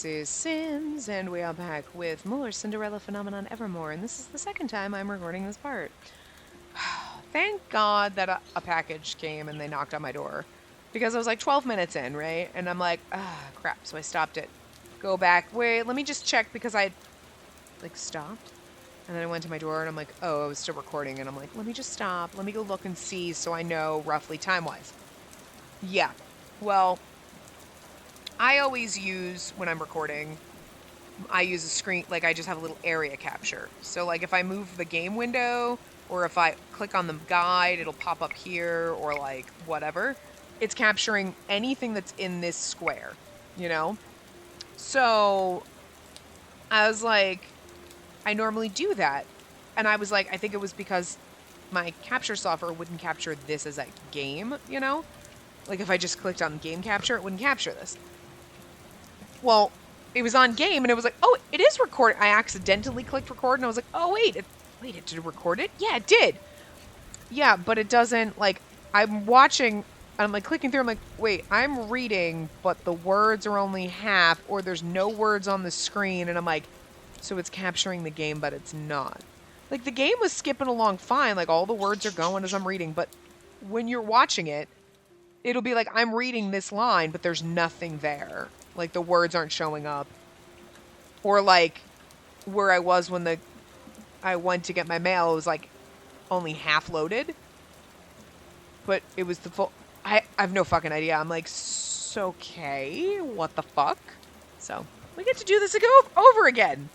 This is Sims, and we are back with more Cinderella Phenomenon Evermore, and this is the second time I'm recording this part. Thank God that a package came and they knocked on my door, because I was like 12 minutes in, right? And I'm like, crap, so I stopped it. Go back, wait, let me just check, because I, like, stopped. And then I went to my door, and I'm like, oh, I was still recording, and I'm like, let me just stop, let me go look and see so I know roughly time-wise. Yeah, well, I always use, when I'm recording, I use a screen, like I just have a little area capture. So like if I move the game window or if I click on the guide, it'll pop up here or like whatever. It's capturing anything that's in this square, you know? So I was like, I normally do that. And I was like, I think it was because my capture software wouldn't capture this as a game, you know? Like if I just clicked on game capture, it wouldn't capture this. Well, it was on game, and it was like, oh, it is recording. I accidentally clicked record, and I was like, oh, wait, it did it record it? Yeah, it did. Yeah, but it doesn't, like, I'm watching, and I'm, like, clicking through, I'm like, wait, I'm reading, but the words are only half, or there's no words on the screen, and I'm like, so it's capturing the game, but it's not. Like, the game was skipping along fine, like, all the words are going as I'm reading, but when you're watching it, it'll be like, I'm reading this line, but there's nothing there. Like, the words aren't showing up. Or, like, where I was when I went to get my mail, it was, like, only half loaded. But it was the full... I have no fucking idea. I'm like, okay, what the fuck? So, we get to do this over again.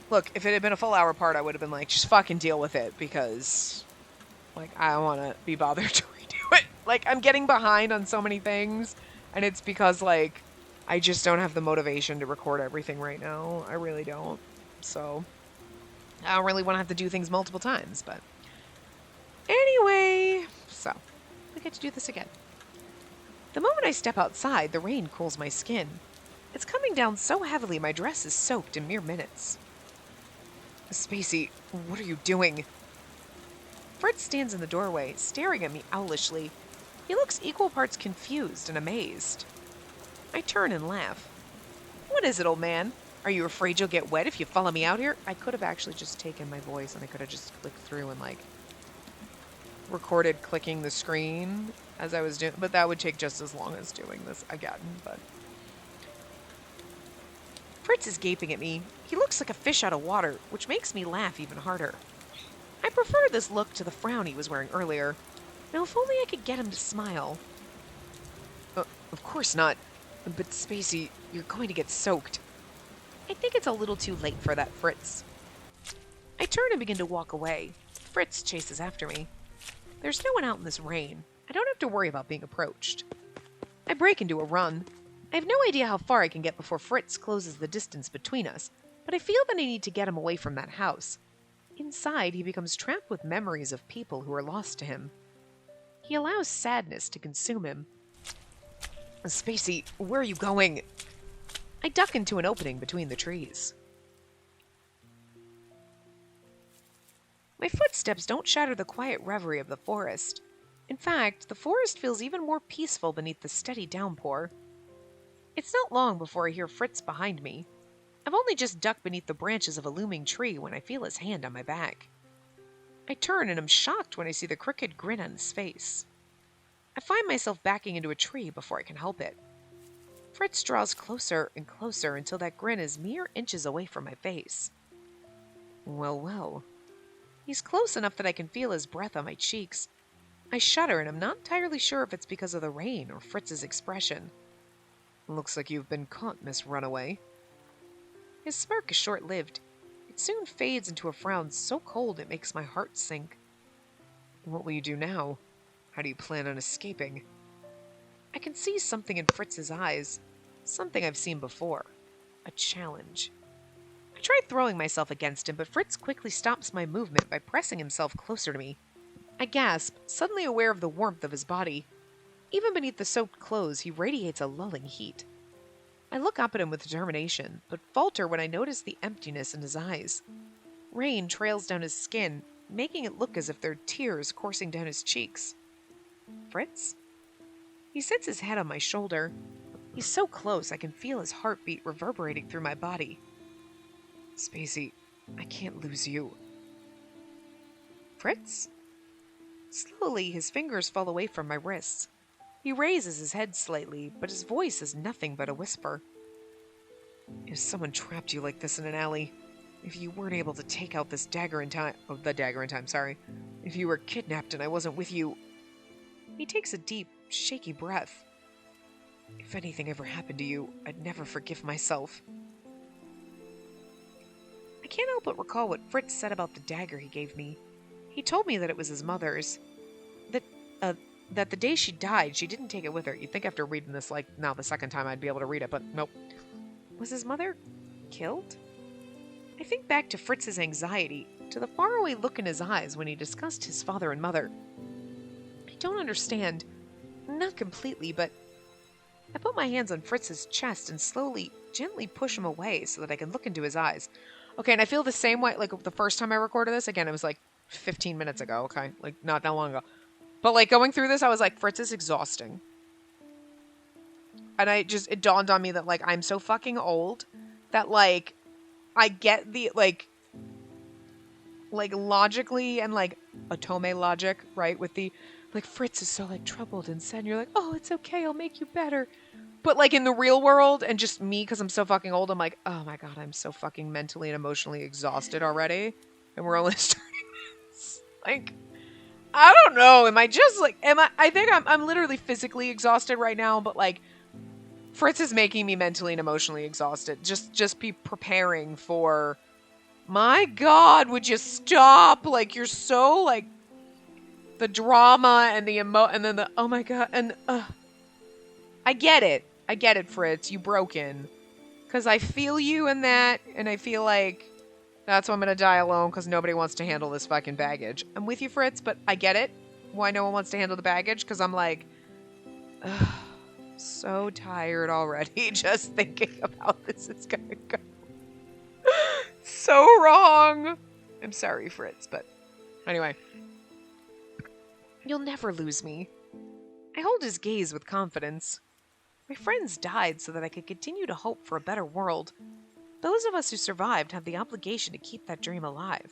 Look, if it had been a full hour part, I would have been like, just fucking deal with it, because, like, I don't want to be bothered to redo it. Like, I'm getting behind on so many things. And it's because, like, I just don't have the motivation to record everything right now. I really don't. So, I don't really want to have to do things multiple times, but... Anyway, so, we get to do this again. The moment I step outside, the rain cools my skin. It's coming down so heavily my dress is soaked in mere minutes. Spacey, what are you doing? Fritz stands in the doorway, staring at me owlishly. He looks equal parts confused and amazed. I turn and laugh. What is it, old man? Are you afraid you'll get wet if you follow me out here? I could have actually just taken my voice and I could have just clicked through and, like, recorded clicking the screen as I was doing, but that would take just as long as doing this again, but... Fritz is gaping at me. He looks like a fish out of water, which makes me laugh even harder. I prefer this look to the frown he was wearing earlier. Now, if only I could get him to smile. Of course not. But, Spacey, you're going to get soaked. I think it's a little too late for that, Fritz. I turn and begin to walk away. Fritz chases after me. There's no one out in this rain. I don't have to worry about being approached. I break into a run. I have no idea how far I can get before Fritz closes the distance between us, but I feel that I need to get him away from that house. Inside, he becomes trapped with memories of people who are lost to him. He allows sadness to consume him. Spacey, where are you going? I duck into an opening between the trees. My footsteps don't shatter the quiet reverie of the forest. In fact, the forest feels even more peaceful beneath the steady downpour. It's not long before I hear Fritz behind me. I've only just ducked beneath the branches of a looming tree when I feel his hand on my back. I turn and am shocked when I see the crooked grin on his face. I find myself backing into a tree before I can help it. Fritz draws closer and closer until that grin is mere inches away from my face. Well, well. He's close enough that I can feel his breath on my cheeks. I shudder and I'm not entirely sure if it's because of the rain or Fritz's expression. Looks like you've been caught, Miss Runaway. His smirk is short-lived. It soon fades into a frown so cold it makes my heart sink. What will you do now? How do you plan on escaping? I can see something in Fritz's eyes. Something I've seen before. A challenge. I try throwing myself against him, but Fritz quickly stops my movement by pressing himself closer to me. I gasp, suddenly aware of the warmth of his body. Even beneath the soaked clothes, he radiates a lulling heat. I look up at him with determination, but falter when I notice the emptiness in his eyes. Rain trails down his skin, making it look as if there are tears coursing down his cheeks. Fritz? He sits his head on my shoulder. He's so close, I can feel his heartbeat reverberating through my body. Spacey, I can't lose you. Fritz? Slowly, his fingers fall away from my wrists. He raises his head slightly, but his voice is nothing but a whisper. If someone trapped you like this in an alley, if you weren't able to take out this dagger in time... Oh, the dagger in time, sorry. If you were kidnapped and I wasn't with you... He takes a deep, shaky breath. If anything ever happened to you, I'd never forgive myself. I can't help but recall what Fritz said about the dagger he gave me. He told me that it was his mother's. That the day she died, she didn't take it with her. You'd think after reading this, like, now the second time I'd be able to read it, but nope. Was his mother killed? I think back to Fritz's anxiety, to the faraway look in his eyes when he discussed his father and mother. I don't understand. Not completely, but... I put my hands on Fritz's chest and slowly, gently push him away so that I can look into his eyes. Okay, and I feel the same way, like, the first time I recorded this. Again, it was, like, 15 minutes ago, okay? Like, not that long ago. But, like, going through this, I was like, Fritz is exhausting. And it dawned on me that, like, I'm so fucking old that, like, I get the, like, logically and, like, otome logic, right? With the, like, Fritz is so, like, troubled and sad. And you're like, oh, it's okay, I'll make you better. But, like, in the real world, and just me, because I'm so fucking old, I'm like, oh my god, I'm so fucking mentally and emotionally exhausted already. And we're only starting this. Like, I don't know. Am I just, like, I think I'm literally physically exhausted right now, but, like, Fritz is making me mentally and emotionally exhausted. Just be preparing for, my god, would you stop? Like, you're so, like, the drama and the and then the, oh my god, and, I get it, Fritz, you broken. Because I feel you in that, and I feel like that's why I'm going to die alone, because nobody wants to handle this fucking baggage. I'm with you, Fritz, but I get it. Why no one wants to handle the baggage, because I'm like, ugh, so tired already just thinking about this. It's going to go so wrong. I'm sorry, Fritz, but anyway. You'll never lose me. I hold his gaze with confidence. My friends died so that I could continue to hope for a better world. Those of us who survived have the obligation to keep that dream alive.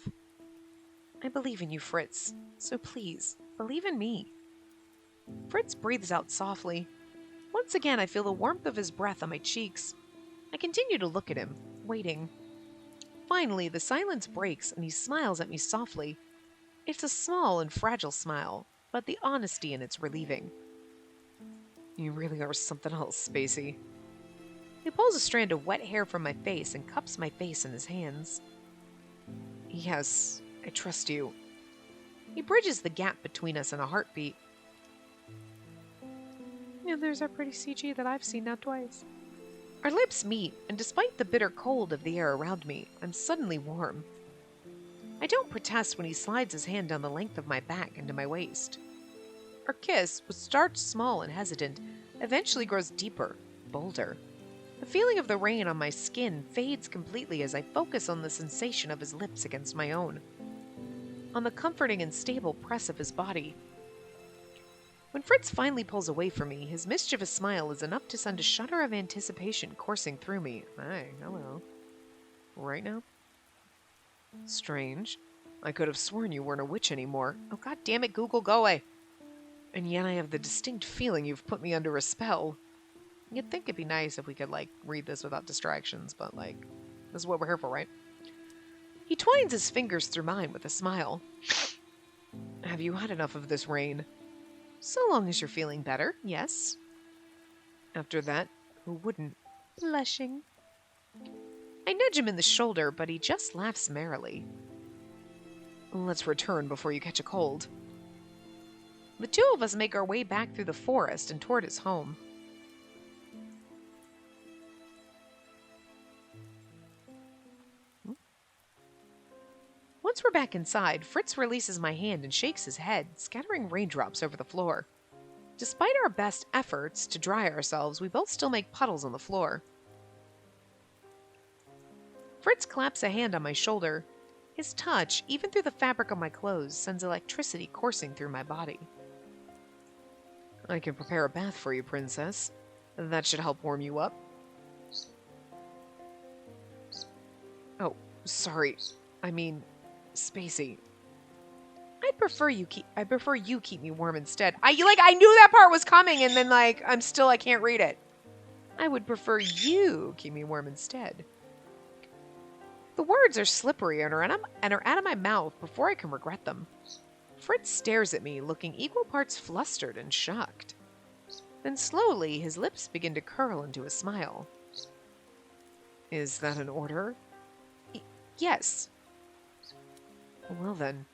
I believe in you, Fritz, so please, believe in me. Fritz breathes out softly. Once again, I feel the warmth of his breath on my cheeks. I continue to look at him, waiting. Finally, the silence breaks and he smiles at me softly. It's a small and fragile smile, but the honesty in it's relieving. You really are something else, Spacey. He pulls a strand of wet hair from my face and cups my face in his hands. Yes, I trust you. He bridges the gap between us in a heartbeat. And there's our pretty CG that I've seen now twice. Our lips meet, and despite the bitter cold of the air around me, I'm suddenly warm. I don't protest when he slides his hand down the length of my back into my waist. Our kiss, which starts small and hesitant, eventually grows deeper, bolder. The feeling of the rain on my skin fades completely as I focus on the sensation of his lips against my own, on the comforting and stable press of his body. When Fritz finally pulls away from me, his mischievous smile is enough to send a shudder of anticipation coursing through me. Hi, hello. Right now? Strange. I could have sworn you weren't a witch anymore. Oh, god damn it, Google, go away. And yet I have the distinct feeling you've put me under a spell. You'd think it'd be nice if we could, like, read this without distractions, but, like, this is what we're here for, right? He twines his fingers through mine with a smile. Have you had enough of this rain? So long as you're feeling better, yes. After that, who wouldn't? Blushing. I nudge him in the shoulder, but he just laughs merrily. Let's return before you catch a cold. The two of us make our way back through the forest and toward his home. Once we're back inside, Fritz releases my hand and shakes his head, scattering raindrops over the floor. Despite our best efforts to dry ourselves, we both still make puddles on the floor. Fritz claps a hand on my shoulder. His touch, even through the fabric of my clothes, sends electricity coursing through my body. I can prepare a bath for you, Princess. That should help warm you up. Oh, sorry. I mean, Spacey. I prefer you keep me warm instead. I knew that part was coming, and then I can't read it. I would prefer you keep me warm instead. The words are slippery and are out of my mouth before I can regret them. Fritz stares at me, looking equal parts flustered and shocked. Then slowly, his lips begin to curl into a smile. Is that an order? Yes. Well then,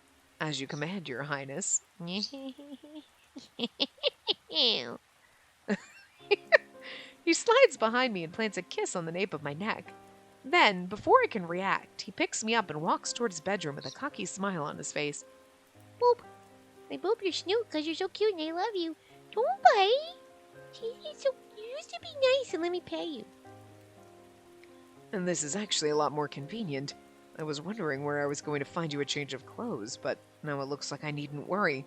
as you command, Your Highness. He slides behind me and plants a kiss on the nape of my neck. Then, before I can react, he picks me up and walks towards his bedroom with a cocky smile on his face. Boop. I boop your snoot because you're so cute and I love you. Don't bite. You used to be nice and let me pay you. And this is actually a lot more convenient. I was wondering where I was going to find you a change of clothes, but now it looks like I needn't worry.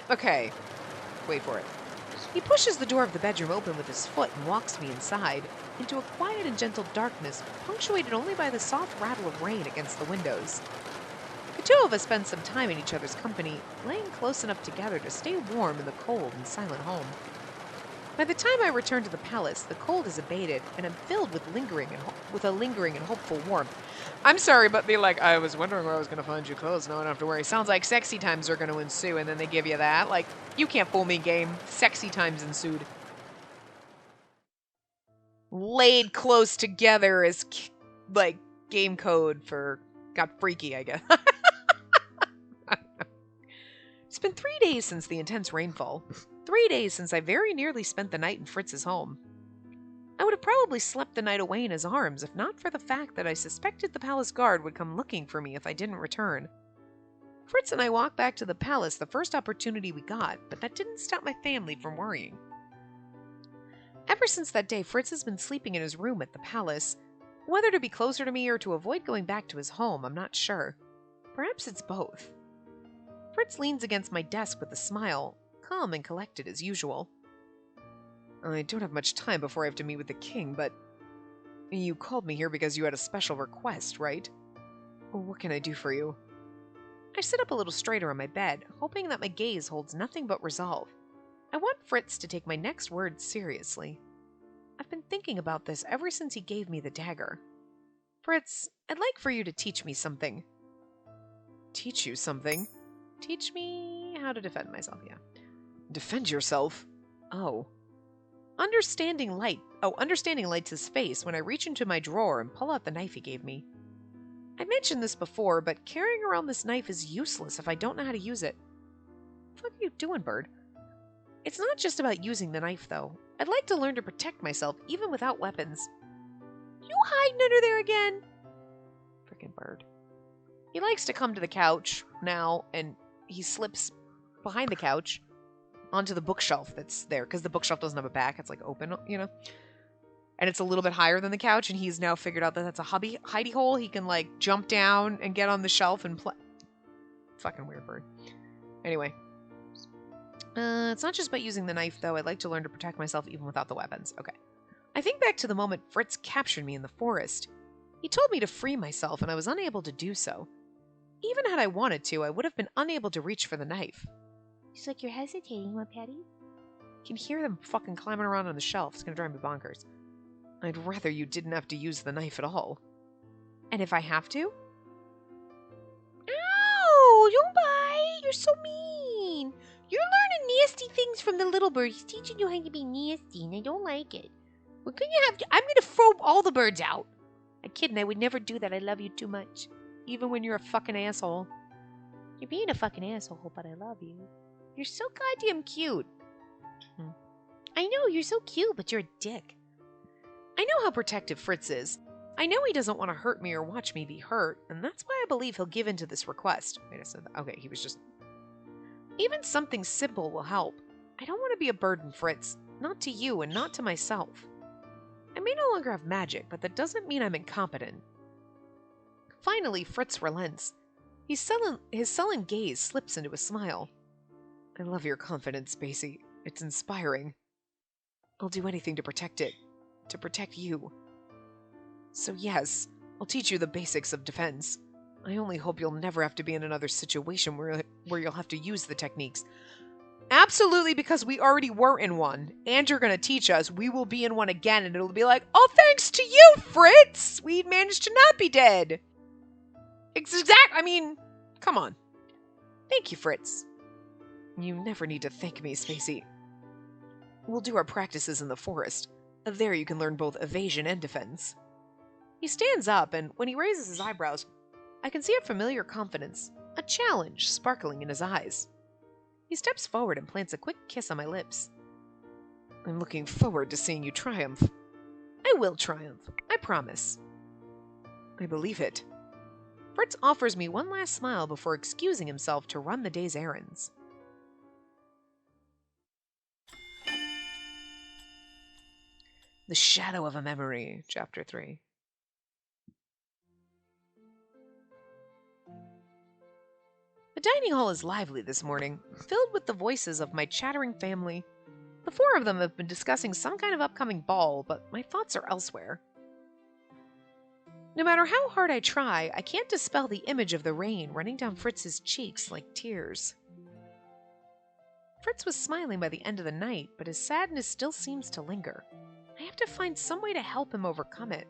Okay. Wait for it. He pushes the door of the bedroom open with his foot and walks me inside, into a quiet and gentle darkness, punctuated only by the soft rattle of rain against the windows. The two of us spend some time in each other's company, laying close enough together to stay warm in the cold and silent home. By the time I return to the palace, the cold is abated, and I'm filled with a lingering and hopeful warmth. I'm sorry, but I was wondering where I was going to find you clothes. Now I don't have to worry. Sounds like sexy times are going to ensue, and then they give you that. You can't fool me, game. Sexy times ensued. Laid close together is, game code for got freaky, I guess. It's been 3 days since the intense rainfall. 3 days since I very nearly spent the night in Fritz's home. I would have probably slept the night away in his arms if not for the fact that I suspected the palace guard would come looking for me if I didn't return. Fritz and I walked back to the palace the first opportunity we got, but that didn't stop my family from worrying. Ever since that day, Fritz has been sleeping in his room at the palace. Whether to be closer to me or to avoid going back to his home, I'm not sure. Perhaps it's both. Fritz leans against my desk with a smile, calm and collected as usual. I don't have much time before I have to meet with the king, but you called me here because you had a special request, right? What can I do for you? I sit up a little straighter on my bed, hoping that my gaze holds nothing but resolve. I want Fritz to take my next words seriously. I've been thinking about this ever since he gave me the dagger. Fritz, I'd like for you to teach me something. Teach you something? Teach me how to defend myself, yeah. Defend yourself? Oh. Understanding lights his face when I reach into my drawer and pull out the knife he gave me. I mentioned this before, but carrying around this knife is useless if I don't know how to use it. What the fuck are you doing, bird? It's not just about using the knife, though. I'd like to learn to protect myself, even without weapons. You hiding under there again? Frickin' bird. He likes to come to the couch now, and he slips behind the couch onto the bookshelf that's there, because the bookshelf doesn't have a back. It's open, And it's a little bit higher than the couch, and he's now figured out that that's a hidey hole. He can, jump down and get on the shelf and play. Fucking weird bird. Anyway. It's not just about using the knife, though. I'd like to learn to protect myself even without the weapons. Okay. I think back to the moment Fritz captured me in the forest. He told me to free myself, and I was unable to do so. Even had I wanted to, I would have been unable to reach for the knife. It's like you're hesitating, what, Patty? I can hear them fucking climbing around on the shelf. It's gonna drive me bonkers. I'd rather you didn't have to use the knife at all. And if I have to? Ow! Don't bite! You're so mean! You're learning nasty things from the little bird. He's teaching you how to be nasty, and I don't like it. I'm gonna throw all the birds out. I'm kidding, I would never do that. I love you too much. Even when you're a fucking asshole. You're being a fucking asshole, but I love you. You're so goddamn cute. I know, you're so cute, but you're a dick. I know how protective Fritz is. I know he doesn't want to hurt me or watch me be hurt, and that's why I believe he'll give in to this request. Wait, I said that. Okay, he was just... Even something simple will help. I don't want to be a burden, Fritz. Not to you and not to myself. I may no longer have magic, but that doesn't mean I'm incompetent. Finally, Fritz relents. His sullen gaze slips into a smile. I love your confidence, Spacey. It's inspiring. I'll do anything to protect it. To protect you. So yes, I'll teach you the basics of defense. I only hope you'll never have to be in another situation where you'll have to use the techniques. Absolutely, because we already were in one, and you're going to teach us. We will be in one again, and it'll be like, oh, thanks to you, Fritz! We managed to not be dead. I mean, come on. Thank you, Fritz. You never need to thank me, Spacey. We'll do our practices in the forest. There you can learn both evasion and defense. He stands up, and when he raises his eyebrows, I can see a familiar confidence, a challenge sparkling in his eyes. He steps forward and plants a quick kiss on my lips. I'm looking forward to seeing you triumph. I will triumph, I promise. I believe it. Fritz offers me one last smile before excusing himself to run the day's errands. The Shadow of a Memory, Chapter 3. The dining hall is lively this morning, filled with the voices of my chattering family. The four of them have been discussing some kind of upcoming ball, but my thoughts are elsewhere. No matter how hard I try, I can't dispel the image of the rain running down Fritz's cheeks like tears. Fritz was smiling by the end of the night, but his sadness still seems to linger. I have to find some way to help him overcome it.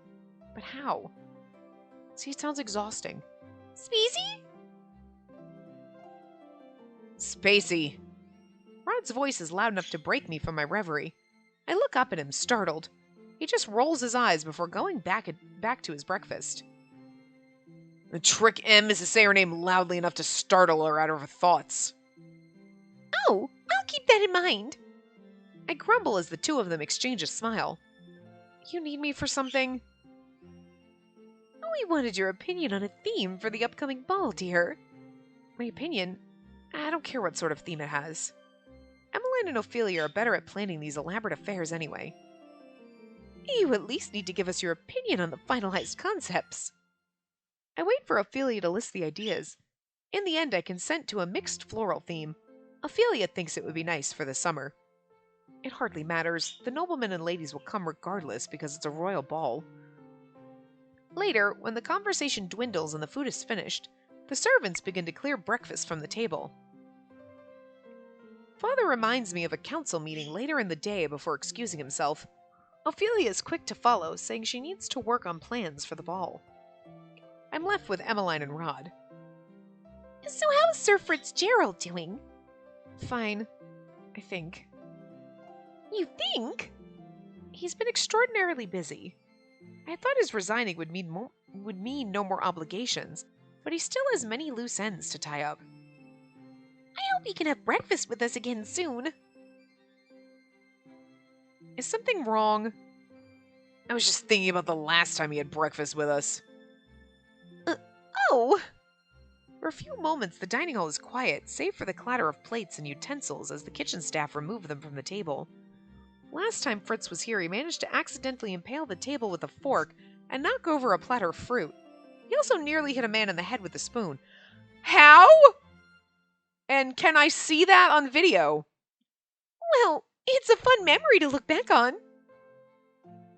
But how? See, it sounds exhausting. Spacey? Spacey! Rod's voice is loud enough to break me from my reverie. I look up at him, startled. He just rolls his eyes before going back to his breakfast. The trick M is to say her name loudly enough to startle her out of her thoughts. Oh, I'll keep that in mind. I grumble as the two of them exchange a smile. You need me for something? We wanted your opinion on a theme for the upcoming ball, dear. My opinion? I don't care what sort of theme it has. Emmeline and Ophelia are better at planning these elaborate affairs anyway. You at least need to give us your opinion on the finalized concepts. I wait for Ophelia to list the ideas. In the end, I consent to a mixed floral theme. Ophelia thinks it would be nice for the summer. It hardly matters. The noblemen and ladies will come regardless because it's a royal ball. Later, when the conversation dwindles and the food is finished, the servants begin to clear breakfast from the table. Father reminds me of a council meeting later in the day before excusing himself. Ophelia is quick to follow, saying she needs to work on plans for the ball. I'm left with Emmeline and Rod. So how's Sir Fitzgerald doing? Fine, I think. You think? He's been extraordinarily busy. I thought his resigning would mean no more obligations, but he still has many loose ends to tie up. I hope he can have breakfast with us again soon. Is something wrong? I was just thinking about the last time he had breakfast with us. Oh! For a few moments, the dining hall is quiet, save for the clatter of plates and utensils as the kitchen staff remove them from the table. Last time Fritz was here, he managed to accidentally impale the table with a fork and knock over a platter of fruit. He also nearly hit a man in the head with a spoon. How? And can I see that on video? Well, it's a fun memory to look back on.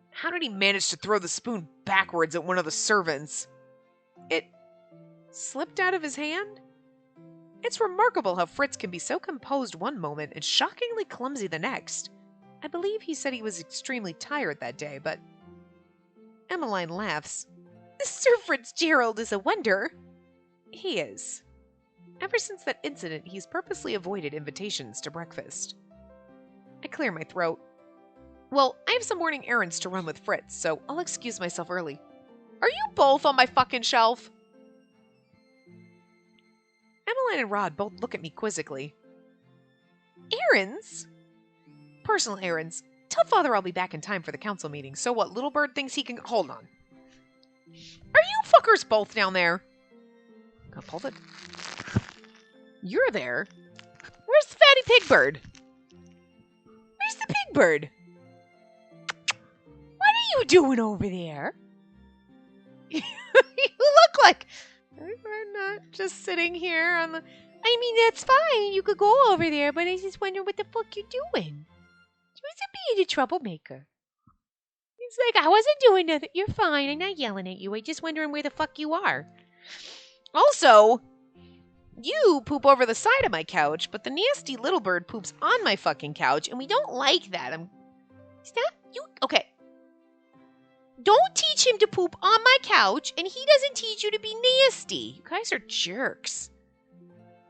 How did he manage to throw the spoon backwards at one of the servants? It slipped out of his hand? It's remarkable how Fritz can be so composed one moment and shockingly clumsy the next. I believe he said he was extremely tired that day, but... Emmeline laughs. Sir Fitzgerald is a wonder. He is. Ever since that incident, he's purposely avoided invitations to breakfast. I clear my throat. Well, I have some morning errands to run with Fritz, so I'll excuse myself early. Are you both on my fucking shelf? Emmeline and Rod both look at me quizzically. Errands? Personal errands. Tell Father I'll be back in time for the council meeting, so what, Little Bird thinks he can... Hold on. Are you fuckers both down there? Hold it. You're there? Where's the fatty pig bird? Where's the pig bird? What are you doing over there? You look like... We're not just sitting here on the... I mean, that's fine. You could go over there, but I just wonder what the fuck you're doing. She was being a troublemaker. He's like, I wasn't doing nothing. You're fine. I'm not yelling at you. I'm just wondering where the fuck you are. Also, you poop over the side of my couch, but the nasty little bird poops on my fucking couch, and we don't like that. Okay. Don't teach him to poop on my couch, and he doesn't teach you to be nasty. You guys are jerks.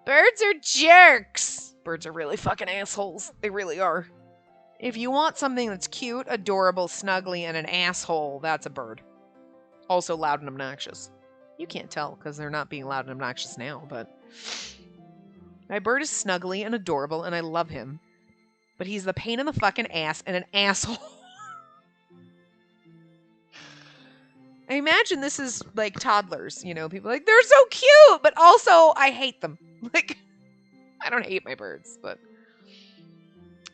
Birds are jerks. Birds are really fucking assholes. They really are. If you want something that's cute, adorable, snuggly, and an asshole, that's a bird. Also loud and obnoxious. You can't tell because they're not being loud and obnoxious now, but my bird is snuggly and adorable, and I love him. But he's the pain in the fucking ass and an asshole. I imagine this is like toddlers, you know, people are like, they're so cute, but also I hate them. Like, I don't hate my birds, but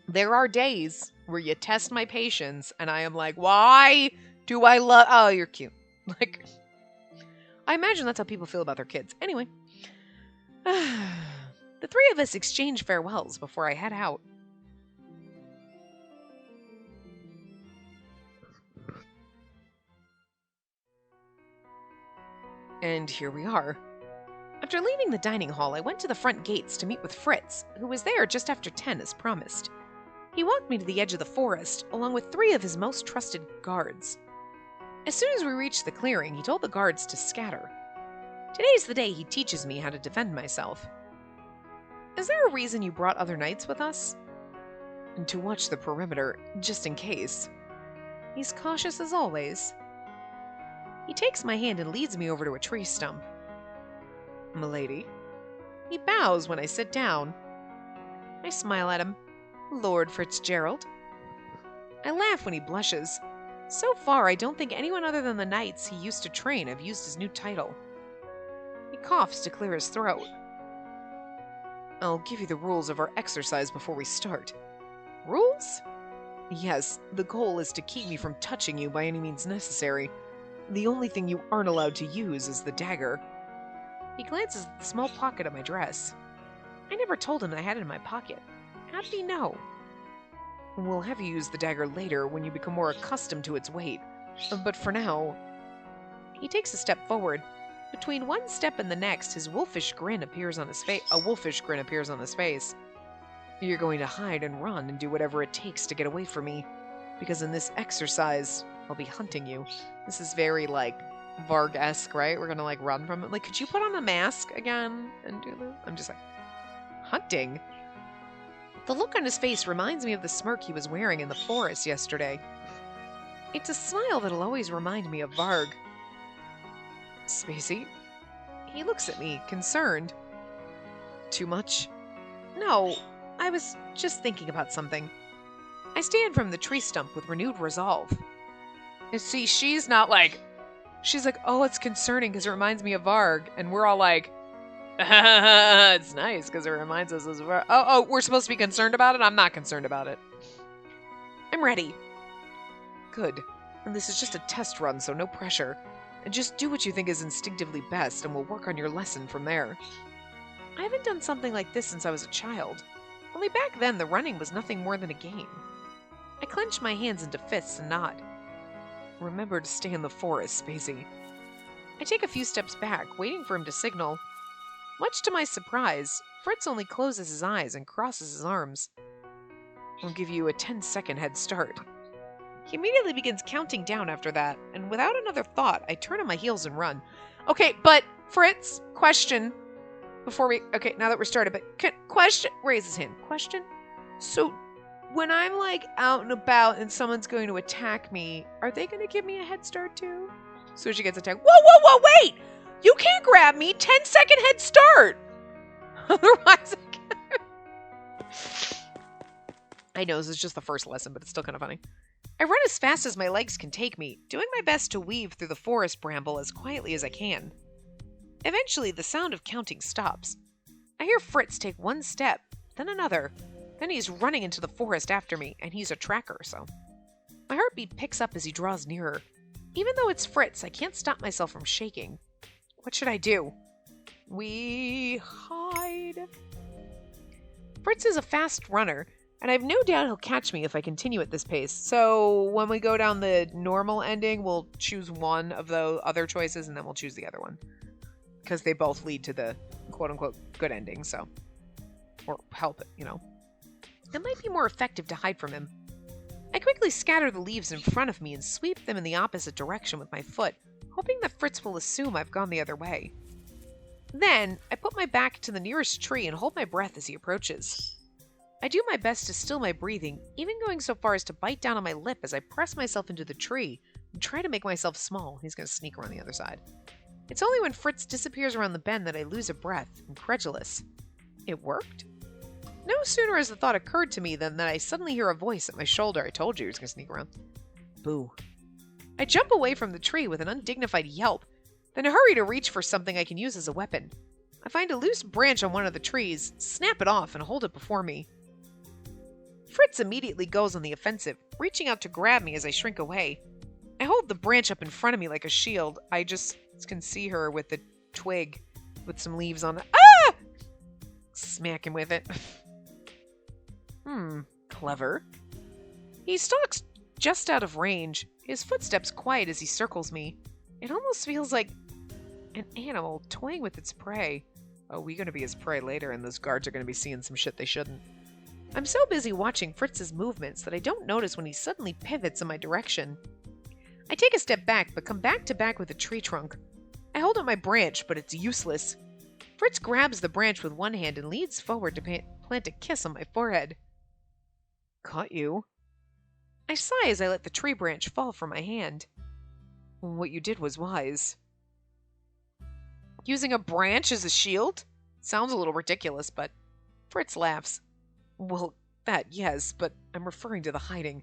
there are days where you test my patience and I am like, why do I love, oh, you're cute. Like, I imagine that's how people feel about their kids. Anyway, the three of us exchange farewells before I head out. And here we are. After leaving the dining hall, I went to the front gates to meet with Fritz, who was there just after 10 as promised. He walked me to the edge of the forest, along with 3 of his most trusted guards. As soon as we reached the clearing, he told the guards to scatter. Today's the day he teaches me how to defend myself. Is there a reason you brought other knights with us? And to watch the perimeter, just in case. He's cautious as always. He takes my hand and leads me over to a tree stump. Milady. He bows when I sit down. I smile at him. Lord Fitzgerald. I laugh when he blushes. So far, I don't think anyone other than the knights he used to train have used his new title. He coughs to clear his throat. I'll give you the rules of our exercise before we start. Rules? Yes, the goal is to keep me from touching you by any means necessary. The only thing you aren't allowed to use is the dagger. He glances at the small pocket of my dress. I never told him that I had it in my pocket. How did he know? We'll have you use the dagger later when you become more accustomed to its weight. But for now... He takes a step forward. Between one step and the next, his wolfish grin appears on his face. A wolfish grin appears on his face. You're going to hide and run and do whatever it takes to get away from me. Because in this exercise, I'll be hunting you. This is very, like, Varg-esque, right? We're gonna, like, run from it. Like, could you put on a mask again and do this? I'm just like, hunting? The look on his face reminds me of the smirk he was wearing in the forest yesterday. It's a smile that'll always remind me of Varg. Spacey? He looks at me, concerned. Too much? No, I was just thinking about something. I stand from the tree stump with renewed resolve. And see, she's not like... She's like, oh, it's concerning because it reminds me of Varg. And we're all like, it's nice because it reminds us of Varg. Oh, we're supposed to be concerned about it? I'm not concerned about it. I'm ready. Good. And this is just a test run, so no pressure. And just do what you think is instinctively best, and we'll work on your lesson from there. I haven't done something like this since I was a child. Only back then, the running was nothing more than a game. I clench my hands into fists and nod. Remember to stay in the forest, Spacey. I take a few steps back, waiting for him to signal. Much to my surprise, Fritz only closes his eyes and crosses his arms. I'll give you a 10-second head start. He immediately begins counting down after that, and without another thought, I turn on my heels and run. Okay, but, Fritz, question. Before we... Okay, now that we're started, but... Question... Raise his hand. Question? So... When I'm, like, out and about and someone's going to attack me, are they going to give me a head start, too? So she gets attacked. Whoa, wait! You can't grab me! 10-second head start! Otherwise, I know, this is just the first lesson, but it's still kind of funny. I run as fast as my legs can take me, doing my best to weave through the forest bramble as quietly as I can. Eventually, the sound of counting stops. I hear Fritz take one step, then another. Then he's running into the forest after me, and he's a tracker, so... My heartbeat picks up as he draws nearer. Even though it's Fritz, I can't stop myself from shaking. What should I do? We hide. Fritz is a fast runner. And I have no doubt he'll catch me if I continue at this pace. So when we go down the normal ending, we'll choose one of the other choices and then we'll choose the other one. Because they both lead to the quote-unquote good ending, so. Or help it, you know. It might be more effective to hide from him. I quickly scatter the leaves in front of me and sweep them in the opposite direction with my foot, hoping that Fritz will assume I've gone the other way. Then, I put my back to the nearest tree and hold my breath as he approaches. I do my best to still my breathing, even going so far as to bite down on my lip as I press myself into the tree and try to make myself small. He's going to sneak around the other side. It's only when Fritz disappears around the bend that I lose a breath, incredulous. It worked? No sooner has the thought occurred to me than that I suddenly hear a voice at my shoulder. I told you he was going to sneak around. Boo. I jump away from the tree with an undignified yelp, then hurry to reach for something I can use as a weapon. I find a loose branch on one of the trees, snap it off, and hold it before me. Fritz immediately goes on the offensive, reaching out to grab me as I shrink away. I hold the branch up in front of me like a shield. I just can see her with the twig with some leaves on it. Ah! Smack him with it. Clever. He stalks just out of range, his footsteps quiet as he circles me. It almost feels like an animal toying with its prey. Oh, we're going to be his prey later, and those guards are going to be seeing some shit they shouldn't. I'm so busy watching Fritz's movements that I don't notice when he suddenly pivots in my direction. I take a step back, but come back to back with a tree trunk. I hold up my branch, but it's useless. Fritz grabs the branch with one hand and leads forward to plant a kiss on my forehead. Caught you. I sigh as I let the tree branch fall from my hand. What you did was wise. Using a branch as a shield? Sounds a little ridiculous, but Fritz laughs. Well, that, yes, but I'm referring to the hiding.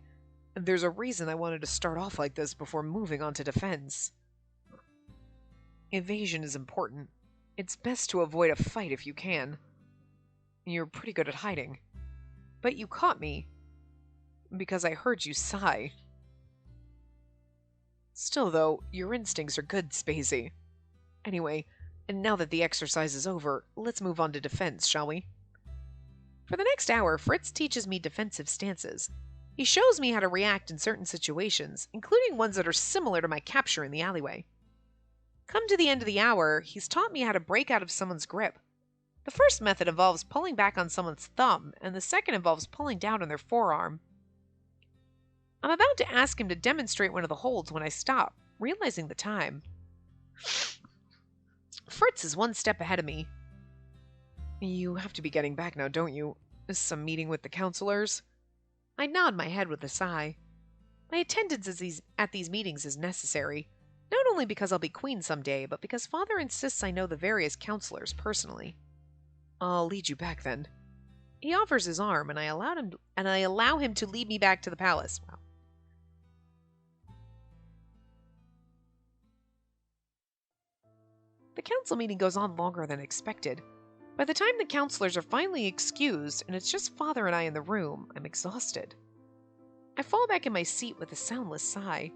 And there's a reason I wanted to start off like this before moving on to defense. Evasion is important. It's best to avoid a fight if you can. You're pretty good at hiding. But you caught me because I heard you sigh. Still, though, your instincts are good, Spacey. Anyway, and now that the exercise is over, let's move on to defense, shall we? For the next hour, Fritz teaches me defensive stances. He shows me how to react in certain situations, including ones that are similar to my capture in the alleyway. Come to the end of the hour, he's taught me how to break out of someone's grip. The first method involves pulling back on someone's thumb, and the second involves pulling down on their forearm. I'm about to ask him to demonstrate one of the holds when I stop, realizing the time. Fritz is one step ahead of me. You have to be getting back now, don't you? Some meeting with the counselors? I nod my head with a sigh. My attendance at these meetings is necessary, not only because I'll be queen someday, but because Father insists I know the various counselors personally. I'll lead you back then. He offers his arm, and I allow him to lead me back to the palace. Wow. The council meeting goes on longer than expected. By the time the counselors are finally excused and it's just Father and I in the room, I'm exhausted. I fall back in my seat with a soundless sigh.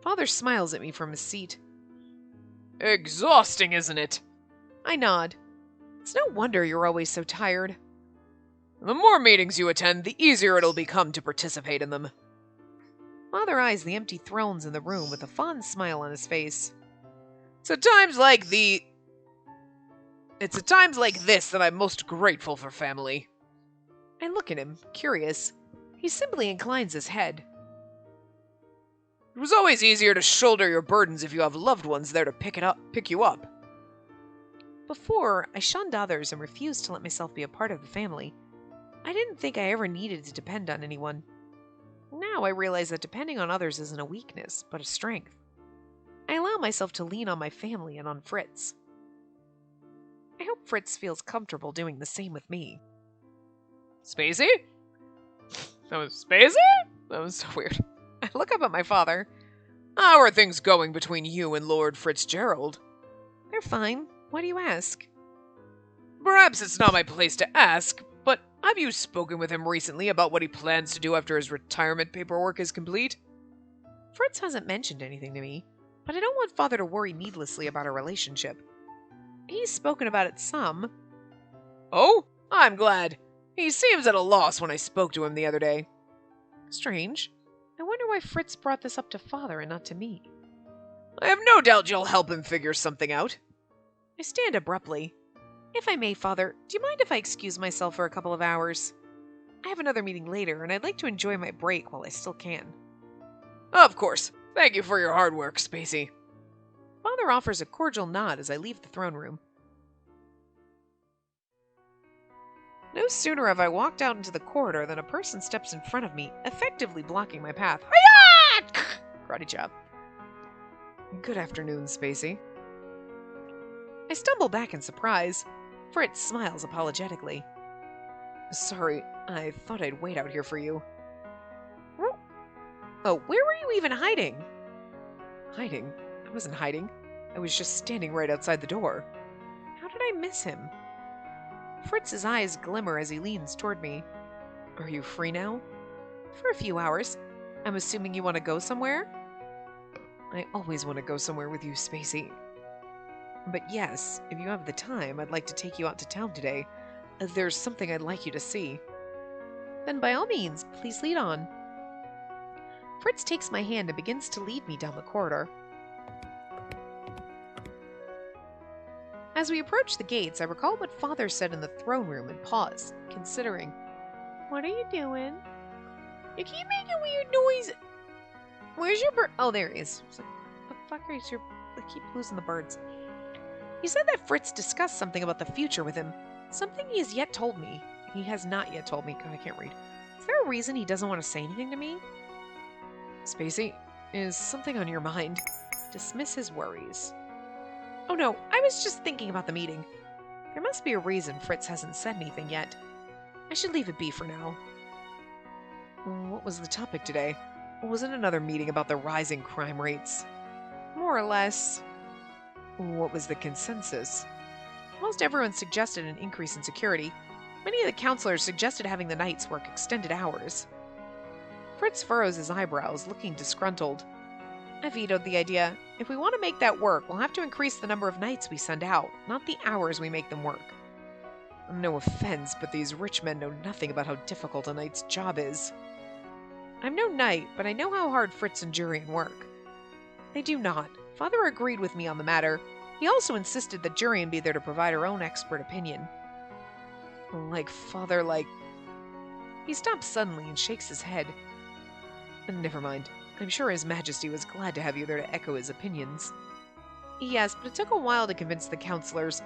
Father smiles at me from his seat. Exhausting, isn't it? I nod. It's no wonder you're always so tired. The more meetings you attend, the easier it'll become to participate in them. Father eyes the empty thrones in the room with a fond smile on his face. It's at times like this that I'm most grateful for family. I look at him, curious. He simply inclines his head. It was always easier to shoulder your burdens if you have loved ones there to pick you up. Before, I shunned others and refused to let myself be a part of the family. I didn't think I ever needed to depend on anyone. Now I realize that depending on others isn't a weakness, but a strength. I allow myself to lean on my family and on Fritz. I hope Fritz feels comfortable doing the same with me. Spacey? That was Spacey? That was so weird. I look up at my father. How are things going between you and Lord Fitzgerald? They're fine. Why do you ask? Perhaps it's not my place to ask, but have you spoken with him recently about what he plans to do after his retirement paperwork is complete? Fritz hasn't mentioned anything to me, but I don't want Father to worry needlessly about our relationship. He's spoken about it some. Oh, I'm glad. He seems at a loss when I spoke to him the other day. Strange. I wonder why Fritz brought this up to Father and not to me. I have no doubt you'll help him figure something out. I stand abruptly. If I may, Father, do you mind if I excuse myself for a couple of hours? I have another meeting later, and I'd like to enjoy my break while I still can. Of course. Thank you for your hard work, Spacey. Father offers a cordial nod as I leave the throne room. No sooner have I walked out into the corridor than a person steps in front of me, effectively blocking my path. Hiya! Karate chop. Good afternoon, Spacey. I stumble back in surprise. Fritz smiles apologetically. Sorry, I thought I'd wait out here for you. Oh, where were you even hiding? Hiding? I wasn't hiding. I was just standing right outside the door. How did I miss him? Fritz's eyes glimmer as he leans toward me. Are you free now? For a few hours. I'm assuming you want to go somewhere? I always want to go somewhere with you, Spacey. But yes, if you have the time, I'd like to take you out to town today. There's something I'd like you to see. Then by all means, please lead on. Fritz takes my hand and begins to lead me down the corridor. As we approach the gates, I recall what Father said in the throne room and pause, considering. What are you doing? You keep making weird noise. Where's your bird? Oh, there he is. What the fuck is your... I keep losing the birds. He said that Fritz discussed something about the future with him. Something he has yet told me. He has not yet told me. God, I can't read. Is there a reason he doesn't want to say anything to me? Spacey, is something on your mind? Dismiss his worries. Oh no, I was just thinking about the meeting. There must be a reason Fritz hasn't said anything yet. I should leave it be for now. What was the topic today? Was it another meeting about the rising crime rates? More or less. What was the consensus? Most everyone suggested an increase in security. Many of the counselors suggested having the knights work extended hours. Fritz furrows his eyebrows, looking disgruntled. I vetoed the idea. If we want to make that work, we'll have to increase the number of knights we send out, not the hours we make them work. No offense, but these rich men know nothing about how difficult a knight's job is. I'm no knight, but I know how hard Fritz and Jurian work. They do not. Father agreed with me on the matter. He also insisted that Jurian be there to provide her own expert opinion. Like Father, like... He stops suddenly and shakes his head. Never mind. I'm sure His Majesty was glad to have you there to echo his opinions. Yes, but it took a while to convince the counselors.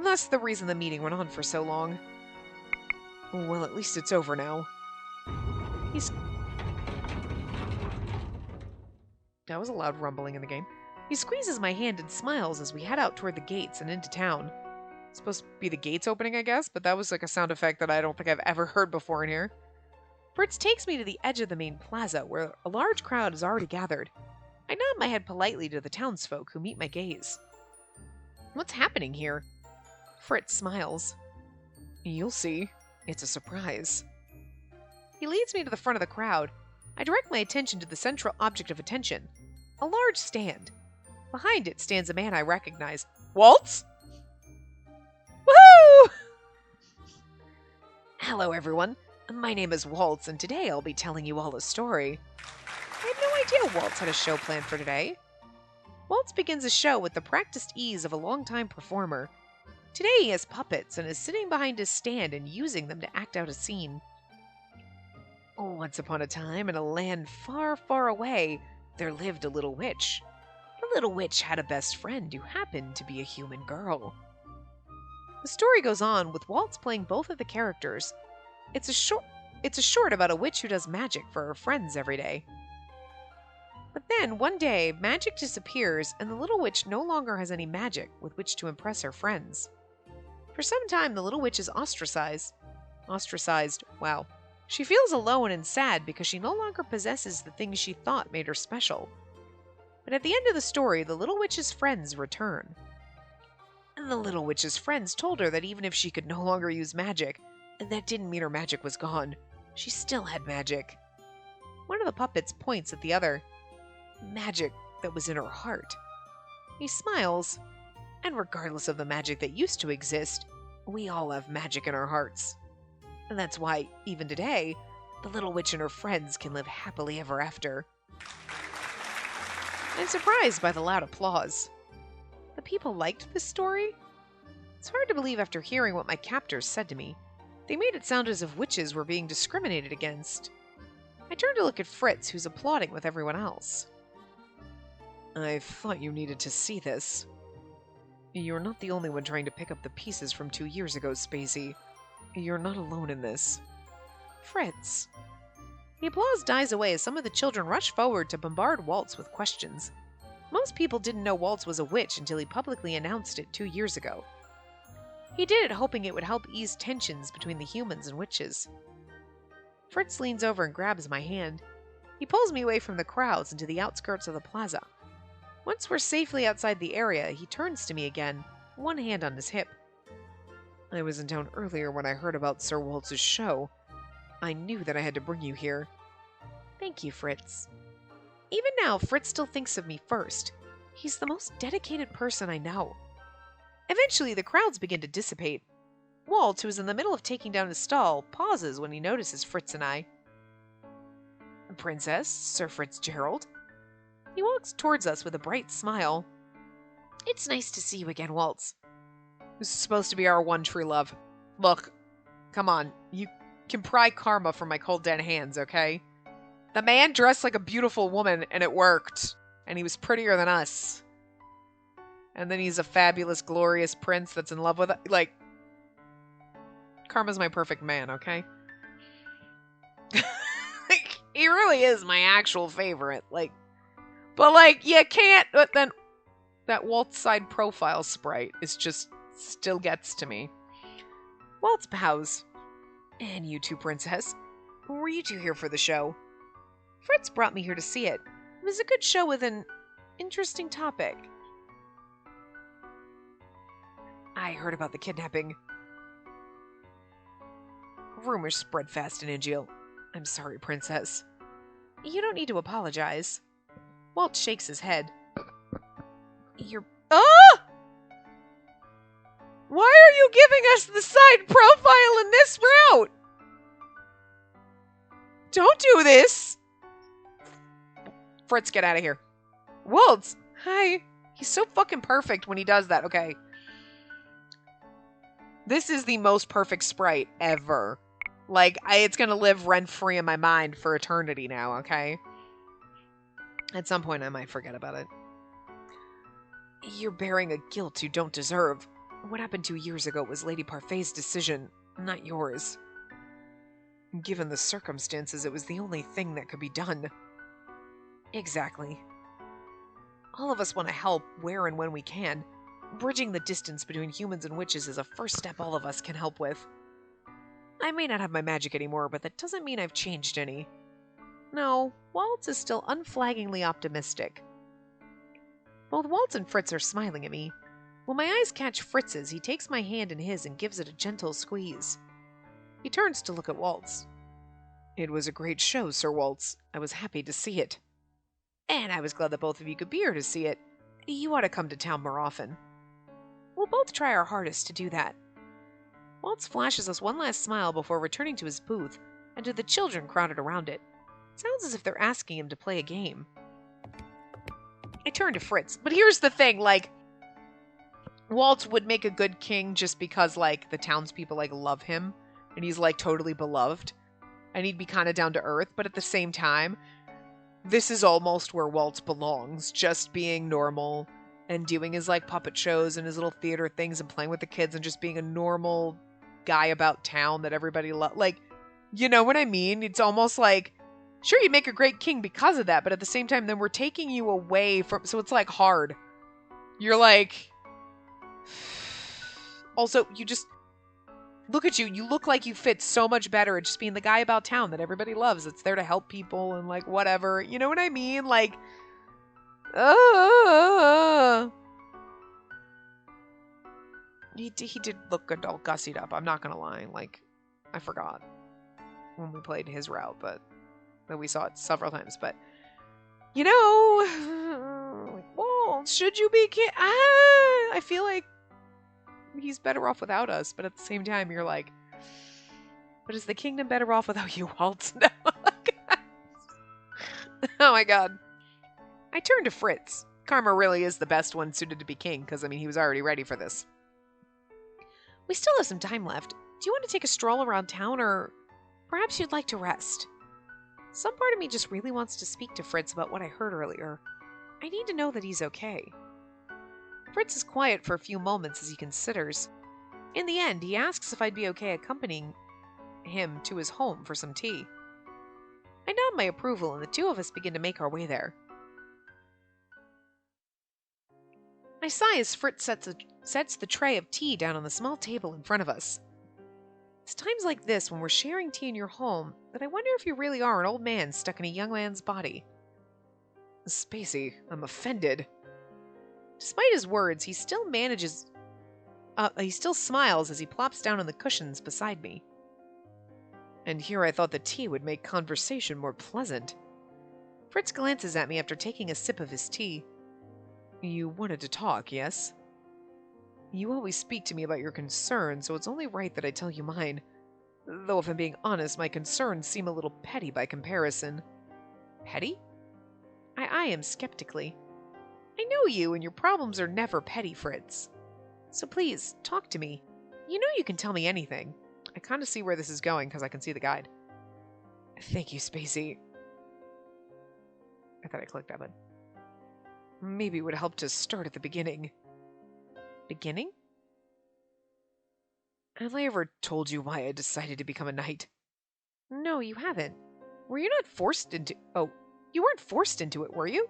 That's the reason the meeting went on for so long. Well, at least it's over now. That was a loud rumbling in the game. He squeezes my hand and smiles as we head out toward the gates and into town. It's supposed to be the gates opening, I guess, but that was like a sound effect that I don't think I've ever heard before in here. Fritz takes me to the edge of the main plaza, where a large crowd is already gathered. I nod my head politely to the townsfolk who meet my gaze. What's happening here? Fritz smiles. You'll see. It's a surprise. He leads me to the front of the crowd. I direct my attention to the central object of attention, a large stand. Behind it stands a man I recognize. Waltz? Woohoo! Hello, everyone. My name is Waltz, and today I'll be telling you all a story. I had no idea Waltz had a show planned for today. Waltz begins a show with the practiced ease of a longtime performer. Today he has puppets and is sitting behind his stand and using them to act out a scene. Once upon a time, in a land far, far away, there lived a little witch. The little witch had a best friend who happened to be a human girl. The story goes on with Waltz playing both of the characters. It's a short about a witch who does magic for her friends every day. But then, one day, magic disappears and the little witch no longer has any magic with which to impress her friends. For some time, the little witch is ostracized. Wow. She feels alone and sad because she no longer possesses the things she thought made her special. But at the end of the story, the little witch's friends return. And the little witch's friends told her that even if she could no longer use magic, that didn't mean her magic was gone. She still had magic. One of the puppets points at the other. Magic that was in her heart. He smiles. And regardless of the magic that used to exist, we all have magic in our hearts. And that's why, even today, the little witch and her friends can live happily ever after. I'm surprised by the loud applause. The people liked this story? It's hard to believe after hearing what my captors said to me. They made it sound as if witches were being discriminated against. I turned to look at Fritz, who's applauding with everyone else. I thought you needed to see this. You're not the only one trying to pick up the pieces from 2 years ago, Spacey. You're not alone in this. Fritz. The applause dies away as some of the children rush forward to bombard Waltz with questions. Most people didn't know Waltz was a witch until he publicly announced it 2 years ago. He did it hoping it would help ease tensions between the humans and witches. Fritz leans over and grabs my hand. He pulls me away from the crowds into the outskirts of the plaza. Once we're safely outside the area, he turns to me again, one hand on his hip. I was in town earlier when I heard about Sir Waltz's show. I knew that I had to bring you here. Thank you, Fritz. Even now, Fritz still thinks of me first. He's the most dedicated person I know. Eventually, the crowds begin to dissipate. Waltz, who is in the middle of taking down his stall, pauses when he notices Fritz and I. Princess, Sir Fitzgerald. He walks towards us with a bright smile. It's nice to see you again, Waltz. This is supposed to be our one true love. Look, come on, you can pry karma from my cold dead hands, okay? The man dressed like a beautiful woman, and it worked. And he was prettier than us. And then he's a fabulous, glorious prince that's in love with us. Like, karma's my perfect man, okay? Like, he really is my actual favorite. Like, but like, you can't, but then that Waltz side profile sprite is just, still gets to me. Waltz bows. And you two, princess. Were you two here for the show? Fritz brought me here to see it. It was a good show with an interesting topic. I heard about the kidnapping. Rumors spread fast in Ingiel. I'm sorry, princess. You don't need to apologize. Walt shakes his head. You're... Ah! Why are you giving us the side profile in this route? Don't do this! Fritz, get out of here. Waltz! Hi. He's so fucking perfect when he does that, okay? This is the most perfect sprite ever. Like, it's gonna live rent-free in my mind for eternity now, okay? At some point, I might forget about it. You're bearing a guilt you don't deserve. What happened 2 years ago was Lady Parfait's decision, not yours. Given the circumstances, it was the only thing that could be done. Exactly. All of us want to help where and when we can. Bridging the distance between humans and witches is a first step all of us can help with. I may not have my magic anymore, but that doesn't mean I've changed any. No, Waltz is still unflaggingly optimistic. Both Waltz and Fritz are smiling at me. When my eyes catch Fritz's, he takes my hand in his and gives it a gentle squeeze. He turns to look at Waltz. It was a great show, Sir Waltz. I was happy to see it. And I was glad that both of you could be here to see it. You ought to come to town more often. We'll both try our hardest to do that. Waltz flashes us one last smile before returning to his booth and to the children crowded around it. It sounds as if they're asking him to play a game. I turn to Fritz, but here's the thing, like, Waltz would make a good king just because, like, the townspeople, like, love him, and he's, like, totally beloved, and he'd be kind of down to earth, but at the same time, this is almost where Waltz belongs, just being normal, and doing his, like, puppet shows and his little theater things and playing with the kids and just being a normal guy about town that everybody loves. Like, you know what I mean? It's almost like, sure, you'd make a great king because of that, but at the same time, then we're taking you away from, so it's, like, hard. You're like... Also, you just... Look at you. You look like you fit so much better at just being the guy about town that everybody loves. That's there to help people and, like, whatever. You know what I mean? Like... He did look good all gussied up. I'm not gonna lie. Like, I forgot when we played his route, but that we saw it several times. But, you know... Well, should you be... I feel like he's better off without us, but at the same time, you're like, But is the kingdom better off without you, Waltz? No. Oh my god. I turned to Fritz. Karma really is the best one suited to be king, because, I mean, he was already ready for this. We still have some time left. Do you want to take a stroll around town, or perhaps you'd like to rest? Some part of me just really wants to speak to Fritz about what I heard earlier. I need to know that he's okay. Fritz is quiet for a few moments as he considers. In the end, he asks if I'd be okay accompanying him to his home for some tea. I nod my approval, and the two of us begin to make our way there. I sigh as Fritz sets the tray of tea down on the small table in front of us. It's times like this, when we're sharing tea in your home, that I wonder if you really are an old man stuck in a young man's body. Spacey, I'm offended. Despite his words, he still smiles as he plops down on the cushions beside me. And here I thought the tea would make conversation more pleasant. Fritz glances at me after taking a sip of his tea. You wanted to talk, yes? You always speak to me about your concerns, so it's only right that I tell you mine. Though if I'm being honest, my concerns seem a little petty by comparison. Petty? I eye him skeptically. I know you, and your problems are never petty, Fritz. So please, talk to me. You know you can tell me anything. I kind of see where this is going, because I can see the guide. Thank you, Spacey. I thought I clicked that button. Maybe it would help to start at the beginning. Beginning? Have I ever told you why I decided to become a knight? No, you haven't. Were you not forced into... Oh, you weren't forced into it, were you?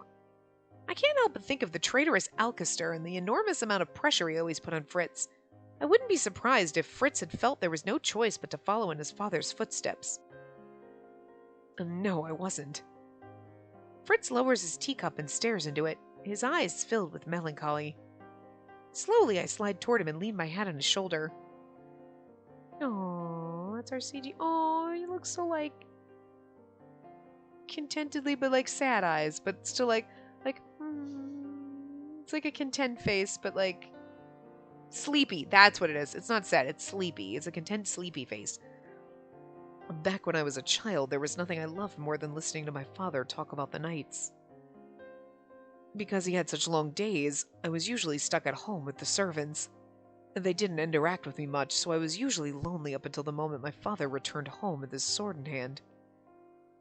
I can't help but think of the traitorous Alcester and the enormous amount of pressure he always put on Fritz. I wouldn't be surprised if Fritz had felt there was no choice but to follow in his father's footsteps. No, I wasn't. Fritz lowers his teacup and stares into it, his eyes filled with melancholy. Slowly, I slide toward him and lean my head on his shoulder. Oh, that's our CG. Oh, he looks so, like, contentedly, but, like, sad eyes, but still, it's like a content face, but, like, sleepy. That's what it is. It's not sad, it's sleepy. It's a content, sleepy face. Back when I was a child, there was nothing I loved more than listening to my father talk about the nights. Because he had such long days, I was usually stuck at home with the servants. They didn't interact with me much, so I was usually lonely up until the moment my father returned home with his sword in hand.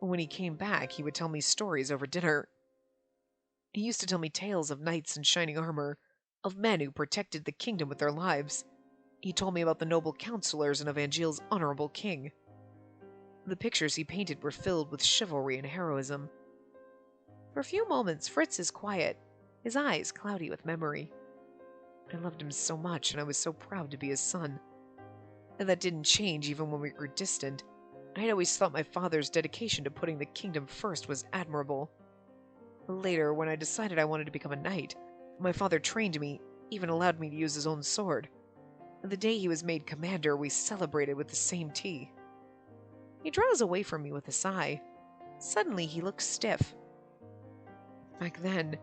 When he came back, he would tell me stories over dinner. He used to tell me tales of knights in shining armor, of men who protected the kingdom with their lives. He told me about the noble counselors and of Angeal's honorable king. The pictures he painted were filled with chivalry and heroism. For a few moments, Fritz is quiet, his eyes cloudy with memory. I loved him so much, and I was so proud to be his son. And that didn't change even when we grew distant. I had always thought my father's dedication to putting the kingdom first was admirable. Later, when I decided I wanted to become a knight, my father trained me, even allowed me to use his own sword. And the day he was made commander, we celebrated with the same tea. He draws away from me with a sigh. Suddenly, he looks stiff. Back then,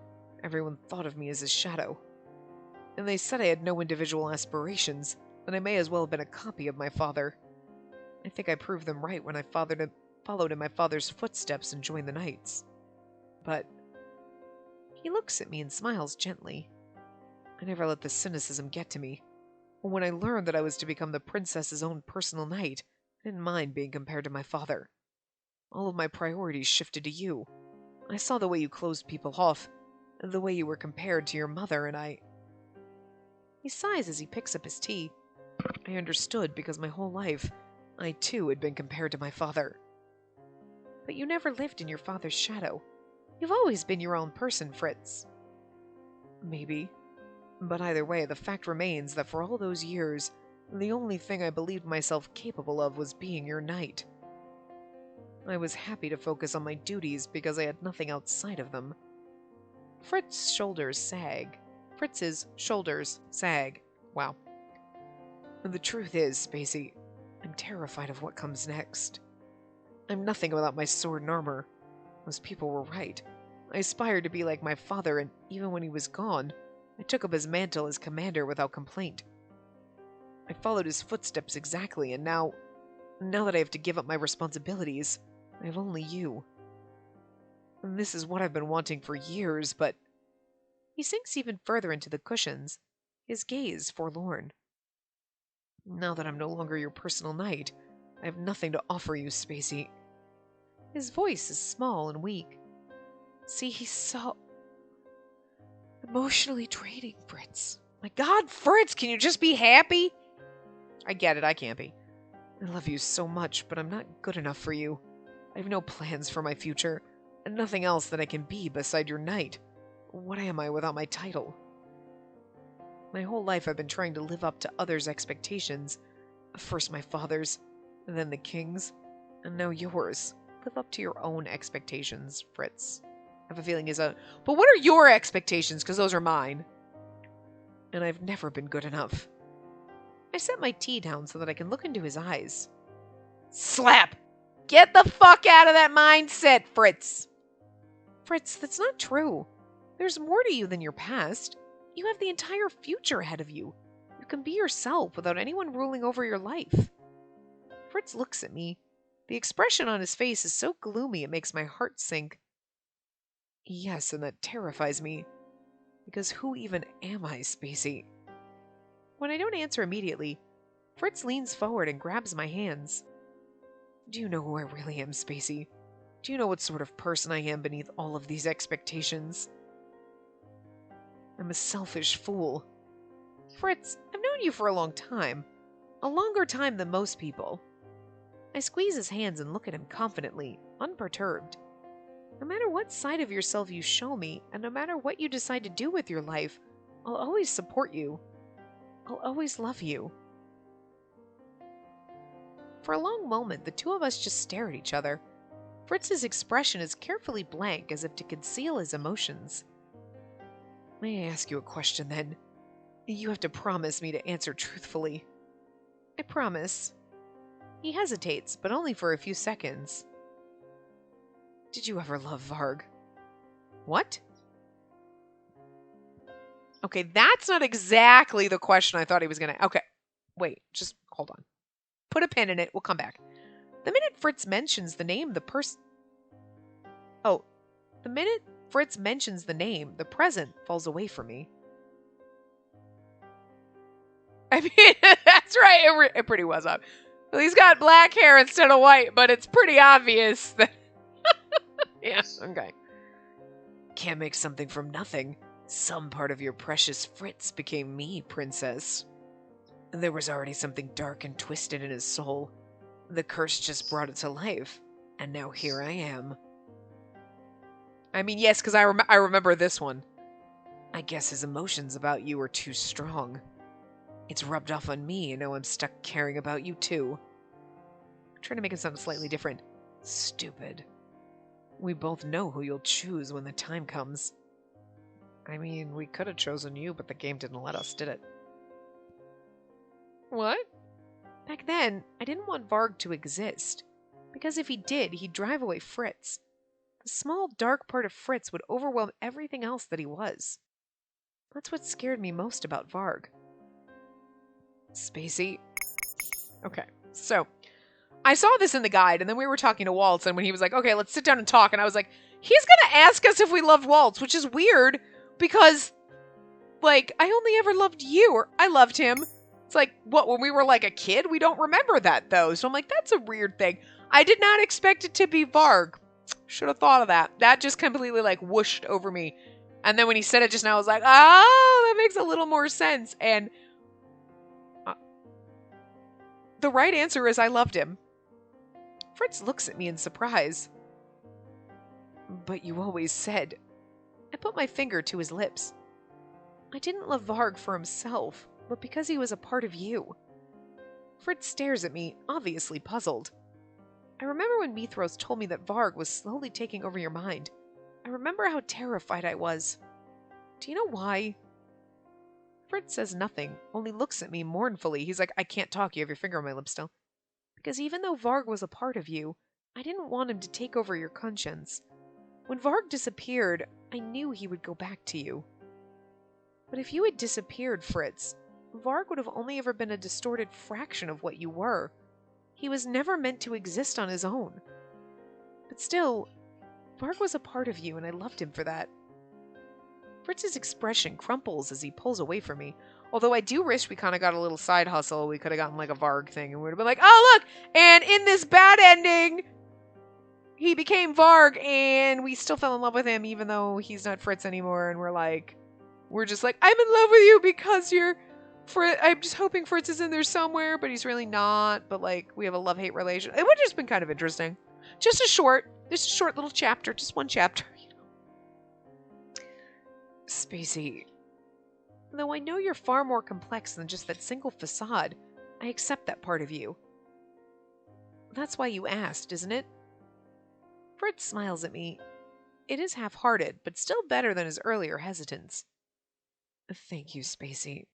everyone thought of me as his shadow. And they said I had no individual aspirations, and I may as well have been a copy of my father. I think I proved them right when I followed in my father's footsteps and joined the Knights. But he looks at me and smiles gently. I never let the cynicism get to me. When I learned that I was to become the princess's own personal knight, I didn't mind being compared to my father. All of my priorities shifted to you. I saw the way you closed people off, the way you were compared to your mother, and I... He sighs as he picks up his tea. I understood because my whole life, I too had been compared to my father. But you never lived in your father's shadow. You've always been your own person, Fritz. Maybe. But either way, the fact remains that for all those years, the only thing I believed myself capable of was being your knight. I was happy to focus on my duties because I had nothing outside of them. Fritz's shoulders sag. Wow. And the truth is, Spacey, I'm terrified of what comes next. I'm nothing without my sword and armor. Those people were right. I aspired to be like my father, and even when he was gone, I took up his mantle as commander without complaint. I followed his footsteps exactly, and now Now that I have to give up my responsibilities, I have only you. And this is what I've been wanting for years, but... He sinks even further into the cushions, his gaze forlorn. Now that I'm no longer your personal knight, I have nothing to offer you, Spacey. His voice is small and weak. See, he's so... emotionally draining, Fritz. My God, Fritz, can you just be happy? I get it, I can't be. I love you so much, but I'm not good enough for you. I have no plans for my future, and nothing else that I can be beside your knight. What am I without my title? My whole life I've been trying to live up to others' expectations. First my father's, and then the king's, and now yours. Live up to your own expectations, Fritz. I have a feeling but what are your expectations? Because those are mine. And I've never been good enough. I set my tea down so that I can look into his eyes. Slap! Get the fuck out of that mindset, Fritz! Fritz, that's not true. There's more to you than your past. You have the entire future ahead of you. You can be yourself without anyone ruling over your life. Fritz looks at me. The expression on his face is so gloomy it makes my heart sink. Yes, and that terrifies me. Because who even am I, Spacey? When I don't answer immediately, Fritz leans forward and grabs my hands. Do you know who I really am, Spacey? Do you know what sort of person I am beneath all of these expectations? I'm a selfish fool. Fritz, I've known you for a long time. A longer time than most people. I squeeze his hands and look at him confidently, unperturbed. No matter what side of yourself you show me, and no matter what you decide to do with your life, I'll always support you. I'll always love you. For a long moment, the two of us just stare at each other. Fritz's expression is carefully blank, as if to conceal his emotions. May I ask you a question, then? You have to promise me to answer truthfully. I promise. He hesitates, but only for a few seconds. Did you ever love Varg? What? Okay, that's not exactly the question I thought he was going to... Okay, wait, just hold on. Put a pin in it, we'll come back. The minute Fritz mentions the name, the minute Fritz mentions the name, the present falls away from me. I mean, that's right, it pretty was up. Well, he's got black hair instead of white, but it's pretty obvious that... Yeah, okay. Can't make something from nothing. Some part of your precious Fritz became me, princess. There was already something dark and twisted in his soul. The curse just brought it to life, and now here I am. I mean, yes, because I remember this one. I guess his emotions about you are too strong. It's rubbed off on me, and now I'm stuck caring about you too. I'm trying to make it sound slightly different. Stupid. We both know who you'll choose when the time comes. I mean, we could have chosen you, but the game didn't let us, did it? What? Back then, I didn't want Varg to exist. Because if he did, he'd drive away Fritz. The small, dark part of Fritz would overwhelm everything else that he was. That's what scared me most about Varg. Spacey. Okay, so... I saw this in the guide, and then we were talking to Waltz, and when he was like, okay, let's sit down and talk, and I was like, he's gonna ask us if we loved Waltz, which is weird, because, like, I only ever loved you, or I loved him. It's like, what, when we were, like, a kid? We don't remember that, though, so I'm like, that's a weird thing. I did not expect it to be Varg. Should have thought of that. That just completely, like, whooshed over me. And then when he said it just now, I was like, oh, that makes a little more sense, and the right answer is I loved him. Fritz looks at me in surprise. But you always said... I put my finger to his lips. I didn't love Varg for himself, but because he was a part of you. Fritz stares at me, obviously puzzled. I remember when Mithros told me that Varg was slowly taking over your mind. I remember how terrified I was. Do you know why? Fritz says nothing, only looks at me mournfully. He's like, I can't talk, you have your finger on my lips still. Because even though Varg was a part of you, I didn't want him to take over your conscience. When Varg disappeared, I knew he would go back to you. But if you had disappeared, Fritz, Varg would have only ever been a distorted fraction of what you were. He was never meant to exist on his own. But still, Varg was a part of you, and I loved him for that. Fritz's expression crumples as he pulls away from me. Although I do wish we kind of got a little side hustle. We could have gotten like a Varg thing, and we would have been like, oh, look! And in this bad ending, he became Varg, and we still fell in love with him, even though he's not Fritz anymore. And we're just like, I'm in love with you because you're Fritz. I'm just hoping Fritz is in there somewhere, but he's really not. But like, we have a love-hate relationship. It would have just been kind of interesting. Just a short little chapter, just one chapter. Spacey, though I know you're far more complex than just that single facade, I accept that part of you. That's why you asked, isn't it? Fritz smiles at me. It is half-hearted, but still better than his earlier hesitance. Thank you, Spacey.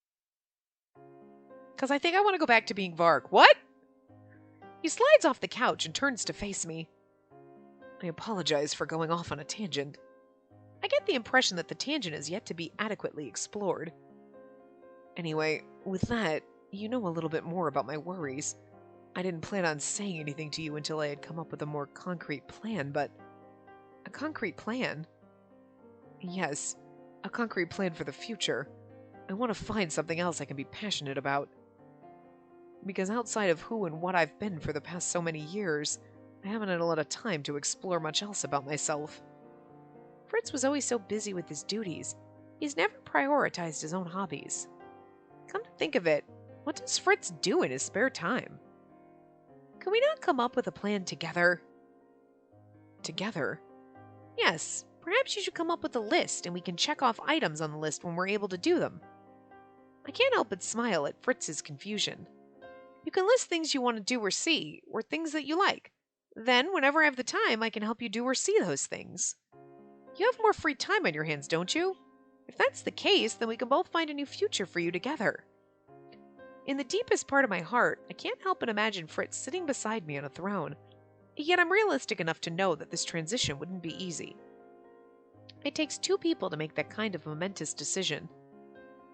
Because I think I want to go back to being Varg. What? He slides off the couch and turns to face me. I apologize for going off on a tangent. I get the impression that the tangent is yet to be adequately explored. Anyway, with that, you know a little bit more about my worries. I didn't plan on saying anything to you until I had come up with a more concrete plan, but... A concrete plan? Yes, a concrete plan for the future. I want to find something else I can be passionate about. Because outside of who and what I've been for the past so many years, I haven't had a lot of time to explore much else about myself. Fritz was always so busy with his duties, he's never prioritized his own hobbies. Come to think of it, what does Fritz do in his spare time? Can we not come up with a plan together? Together? Yes, perhaps you should come up with a list and we can check off items on the list when we're able to do them. I can't help but smile at Fritz's confusion. You can list things you want to do or see, or things that you like. Then, whenever I have the time, I can help you do or see those things. You have more free time on your hands, don't you? If that's the case, then we can both find a new future for you together. In the deepest part of my heart, I can't help but imagine Fritz sitting beside me on a throne. Yet I'm realistic enough to know that this transition wouldn't be easy. It takes two people to make that kind of momentous decision.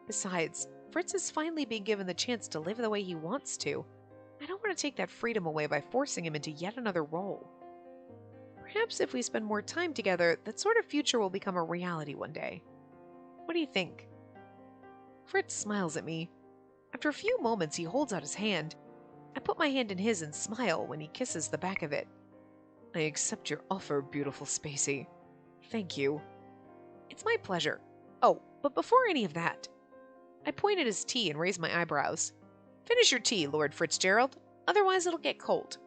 Besides, Fritz is finally being given the chance to live the way he wants to. I don't want to take that freedom away by forcing him into yet another role. Perhaps if we spend more time together, that sort of future will become a reality one day. What do you think? Fritz smiles at me. After a few moments, he holds out his hand. I put my hand in his and smile when he kisses the back of it. I accept your offer, beautiful Spacey. Thank you. It's my pleasure. Oh, but before any of that, I point at his tea and raise my eyebrows. Finish your tea, Lord Fitzgerald, otherwise it'll get cold.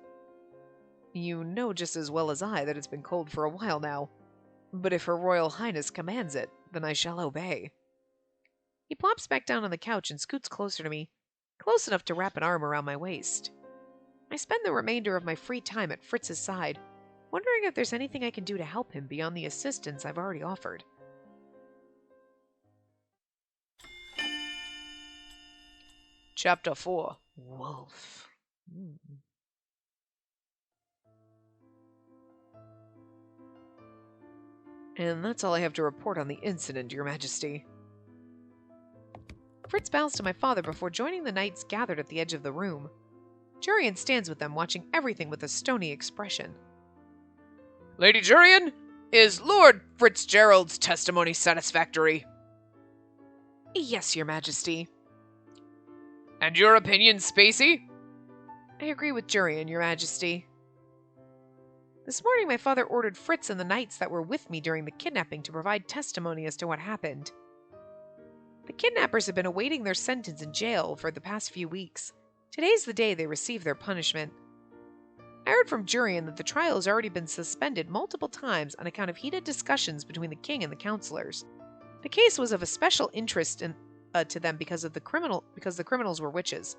You know just as well as I that it's been cold for a while now. But if Her Royal Highness commands it, then I shall obey. He plops back down on the couch and scoots closer to me, close enough to wrap an arm around my waist. I spend the remainder of my free time at Fritz's side, wondering if there's anything I can do to help him beyond the assistance I've already offered. Chapter 4. Wolf. And that's all I have to report on the incident, Your Majesty. Fritz bows to my father before joining the knights gathered at the edge of the room. Jurian stands with them, watching everything with a stony expression. Lady Jurian, is Lord Fitzgerald's testimony satisfactory? Yes, Your Majesty. And your opinion, Spacey? I agree with Jurian, Your Majesty. This morning my father ordered Fritz and the knights that were with me during the kidnapping to provide testimony as to what happened. The kidnappers have been awaiting their sentence in jail for the past few weeks. Today's the day they receive their punishment. I heard from Jurian that the trial has already been suspended multiple times on account of heated discussions between the king and the counselors. The case was of a special interest to them because the criminals were witches.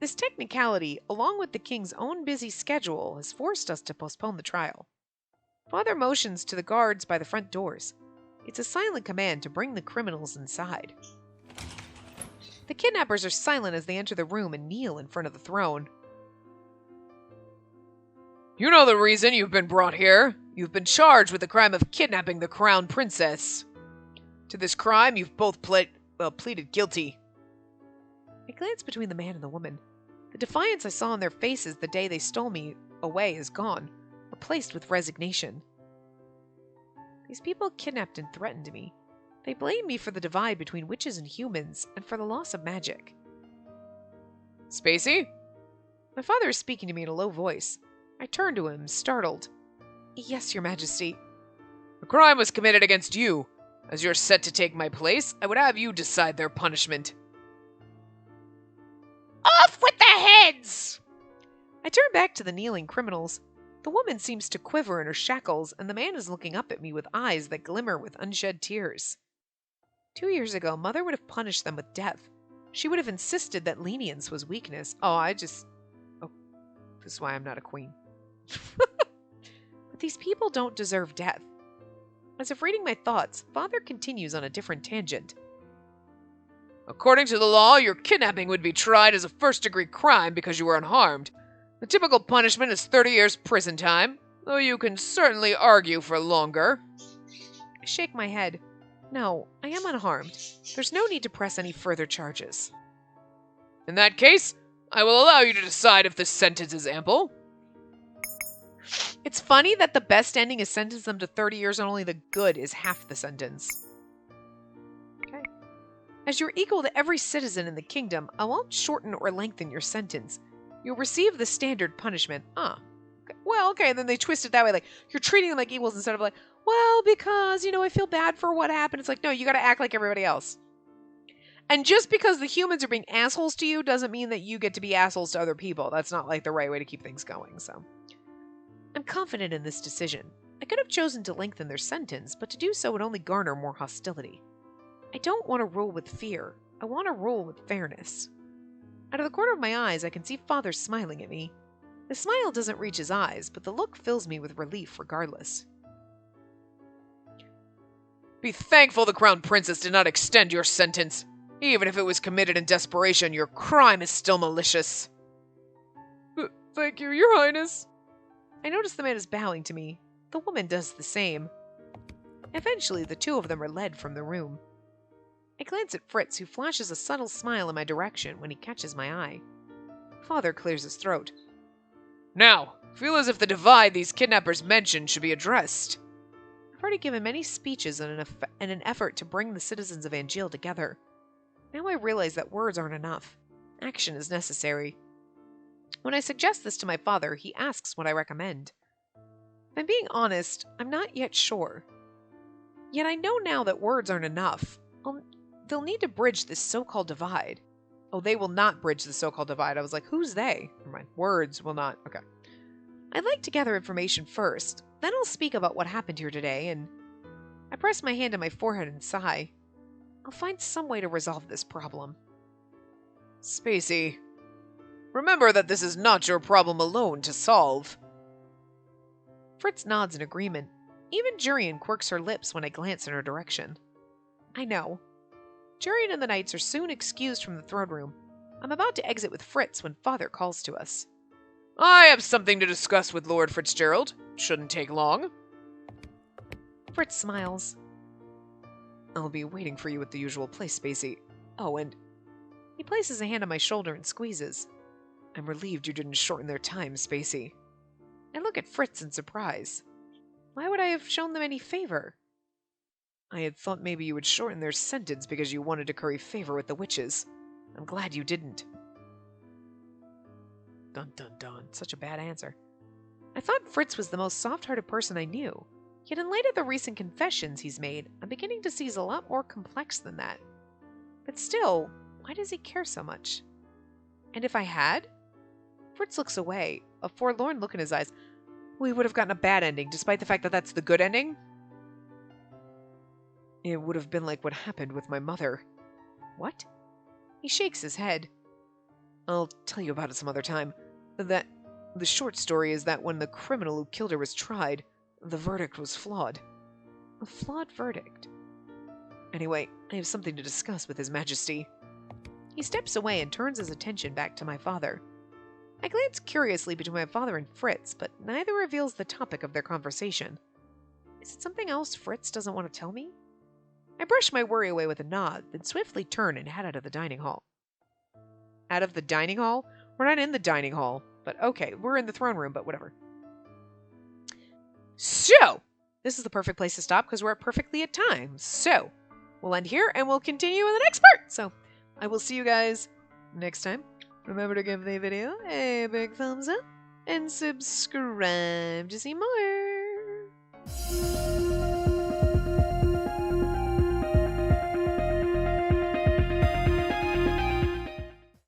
This technicality, along with the king's own busy schedule, has forced us to postpone the trial. Father motions to the guards by the front doors. It's a silent command to bring the criminals inside. The kidnappers are silent as they enter the room and kneel in front of the throne. You know the reason you've been brought here. You've been charged with the crime of kidnapping the crown princess. To this crime, you've both pleaded guilty. I glance between the man and the woman. The defiance I saw on their faces the day they stole me away is gone, replaced with resignation. These people kidnapped and threatened me. They blame me for the divide between witches and humans, and for the loss of magic. Spacey? My father is speaking to me in a low voice. I turn to him, startled. Yes, Your Majesty. A crime was committed against you. As you're set to take my place, I would have you decide their punishment. Off with the heads! I turn back to the kneeling criminals. The woman seems to quiver in her shackles, and the man is looking up at me with eyes that glimmer with unshed tears. 2 years ago, Mother would have punished them with death. She would have insisted that lenience was weakness. Oh, this is why I'm not a queen. But these people don't deserve death. As if reading my thoughts, Father continues on a different tangent. According to the law, your kidnapping would be tried as a first-degree crime because you were unharmed. The typical punishment is 30 years prison time, though you can certainly argue for longer. I shake my head. No, I am unharmed. There's no need to press any further charges. In that case, I will allow you to decide if this sentence is ample. It's funny that the best ending is sentence them to 30 years and only the good is half the sentence. Okay. As you're equal to every citizen in the kingdom, I won't shorten or lengthen your sentence. You'll receive the standard punishment. Okay, and then they twist it that way, like, you're treating them like equals instead of like, well, because, I feel bad for what happened. It's like, no, you gotta act like everybody else. And just because the humans are being assholes to you doesn't mean that you get to be assholes to other people. That's not, like, the right way to keep things going, so. I'm confident in this decision. I could have chosen to lengthen their sentence, but to do so would only garner more hostility. I don't want to rule with fear. I want to rule with fairness. Out of the corner of my eyes, I can see Father smiling at me. The smile doesn't reach his eyes, but the look fills me with relief regardless. Be thankful the Crown Princess did not extend your sentence. Even if it was committed in desperation, your crime is still malicious. Thank you, Your Highness. I notice the man is bowing to me. The woman does the same. Eventually, the two of them are led from the room. I glance at Fritz, who flashes a subtle smile in my direction when he catches my eye. Father clears his throat. Now, feel as if the divide these kidnappers mentioned should be addressed. I've already given many speeches in an effort to bring the citizens of Angeal together. Now I realize that words aren't enough. Action is necessary. When I suggest this to my father, he asks what I recommend. If I'm being honest, I'm not yet sure. Yet I know now that words aren't enough. They'll need to bridge this so-called divide. Oh, they will not bridge the so-called divide. I was like, who's they? Never mind. Words will not. Okay. I'd like to gather information first. Then I'll speak about what happened here today, and I press my hand to my forehead and sigh. I'll find some way to resolve this problem. Spacey, remember that this is not your problem alone to solve. Fritz nods in agreement. Even Jurian quirks her lips when I glance in her direction. I know. Jurian and the knights are soon excused from the throne room. I'm about to exit with Fritz when Father calls to us. I have something to discuss with Lord Fitzgerald. Shouldn't take long. Fritz smiles. I'll be waiting for you at the usual place, Spacey. Oh, and he places a hand on my shoulder and squeezes. I'm relieved you didn't shorten their time, Spacey. I look at Fritz in surprise. Why would I have shown them any favor? I had thought maybe you would shorten their sentence because you wanted to curry favor with the witches. I'm glad you didn't. Dun dun dun. Such a bad answer. I thought Fritz was the most soft-hearted person I knew. Yet in light of the recent confessions he's made, I'm beginning to see he's a lot more complex than that. But still, why does he care so much? And if I had? Fritz looks away, a forlorn look in his eyes. We would have gotten a bad ending, despite the fact that that's the good ending? It would have been like what happened with my mother. What? He shakes his head. I'll tell you about it some other time. The short story is that when the criminal who killed her was tried, the verdict was flawed. A flawed verdict. Anyway, I have something to discuss with His Majesty. He steps away and turns his attention back to my father. I glance curiously between my father and Fritz, but neither reveals the topic of their conversation. Is it something else Fritz doesn't want to tell me? I brush my worry away with a nod, then swiftly turn and head out of the dining hall. Out of the dining hall? We're not in the dining hall, but okay, we're in the throne room, but whatever. So, this is the perfect place to stop because we're perfectly at time. So, we'll end here and we'll continue in the next part. So, I will see you guys next time. Remember to give the video a big thumbs up and subscribe to see more.